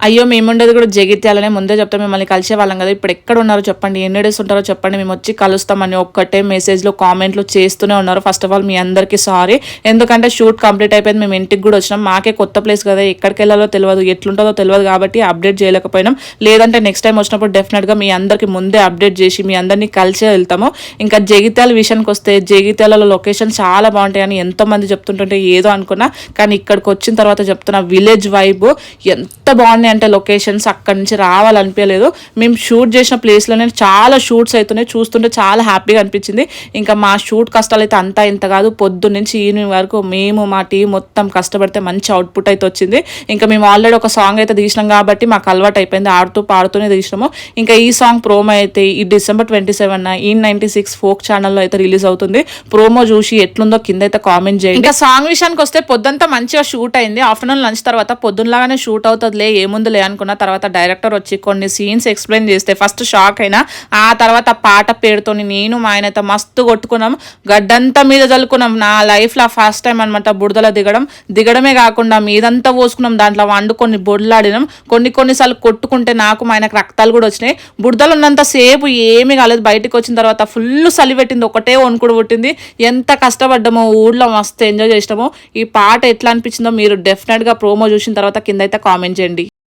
అయ్యో మేముండేది కూడా జగిత్యాలనే, ముందే చెప్తాం మిమ్మల్ని కలిసే వాళ్ళం కదా, ఇప్పుడు ఎక్కడ ఉన్నారో చెప్పండి, ఎన్ని డేస్ ఉంటారో చెప్పండి, మేము వచ్చి కలుస్తామని ఒక్కటే మెసేజ్లో కామెంట్లు చేస్తూనే ఉన్నారు. ఫస్ట్ ఆఫ్ ఆల్ మీ అందరికీ సారీ, ఎందుకంటే షూట్ కంప్లీట్ అయిపోయింది, మేము ఇంటికి కూడా వచ్చినాం, మాకే కొత్త ప్లేస్ కదా, ఎక్కడికి వెళ్ళాలో తెలియదు, ఎట్లుంటుందో తెలియదు కాబట్టి అప్డేట్ చేయలేకపోయినాం. లేదంటే నెక్స్ట్ టైం వచ్చినప్పుడు డెఫినెట్గా మీ అందరికీ ముందే అప్డేట్ చేసి మీ అందరినీ కలిసే వెళ్తాము. ఇంకా జగిత్యాల విషయానికి వస్తే, జగిత్యాలలో లొకేషన్ చాలా బాగుంటాయని ఎంతోమంది చెప్తుంటుంటే ఏదో అనుకున్నా, కానీ ఇక్కడికి వచ్చిన తర్వాత చెప్తున్నా విలేజ్ వైబ్ ఎంత బాగున్నాయి అంటే లొకేషన్స్, అక్కడి నుంచి రావాలనిపించలేదు. మేము షూట్ చేసిన ప్లేస్లోనే చాలా షూట్స్ అవుతున్నాయి, చూస్తుంటే చాలా హ్యాపీగా అనిపించింది. ఇంకా మా షూట్ కష్టాలు అయితే అంతా ఇంత కాదు, పొద్దున్న నుంచి ఈవినింగ్ వరకు మేము మా టీం మొత్తం కష్టపడితే మంచి అవుట్పుట్ అయితే వచ్చింది. ఇంకా మేము ఆల్రెడీ ఒక సాంగ్ అయితే తీసినాం కాబట్టి మాకు అలవాటు అయిపోయింది, ఆడుతూ పాడుతూనే తీసినాము. ఇంకా ఈ సాంగ్ ప్రోమో అయితే ఈ December 27 E96 ఫోక్ ఛానల్లో అయితే రిలీజ్ అవుతుంది. ప్రోమో చూసి ఎట్లుందో కింద అయితే కామెంట్ చేయండి. ఇంకా సాంగ్ విషయానికి వస్తే పొద్దుంతా మంచిగా షూట్ అయింది. ఆఫ్టర్నూన్ లంచ్ తర్వాత పొద్దున్నలాగానే షూట్ అవుతుందిలే, ఏముందులే అనుకున్న తర్వాత డైరెక్టర్ వచ్చి కొన్ని సీన్స్ ఎక్స్ప్లెయిన్ చేస్తే ఫస్ట్ షాక్ అయినా, ఆ తర్వాత పాట పేరుతోని నేను మా ఆయన అయితే మస్తు కొట్టుకున్నాం, గడ్డంతా మీద చల్లుకున్నాం. నా లైఫ్లో ఫస్ట్ టైం అనమాట బుడదల దిగడమే కాకుండా మీదంతా పోసుకున్నాం, దాంట్లో వండుకొని బొడ్లాడినాం. కొన్నిసార్లు కొట్టుకుంటే నాకు మా ఆయనకు రక్తాలు కూడా వచ్చినాయి. బుడదలు ఉన్నంత సేపు ఏమీ కాలేదు, బయటకు వచ్చిన తర్వాత ఫుల్ చలి పెట్టింది, ఒకటే వణుకుడు పుట్టింది. ఎంత కష్టపడ్డామో, ఊళ్ళో మస్తు ఎంజాయ్ చేసినామో. ఈ పాట ఎట్లా అనిపించిందో మీరు డెఫినెట్గా ప్రోమో చూసిన తర్వాత కింద అయితే కామెంట్ చేయండి.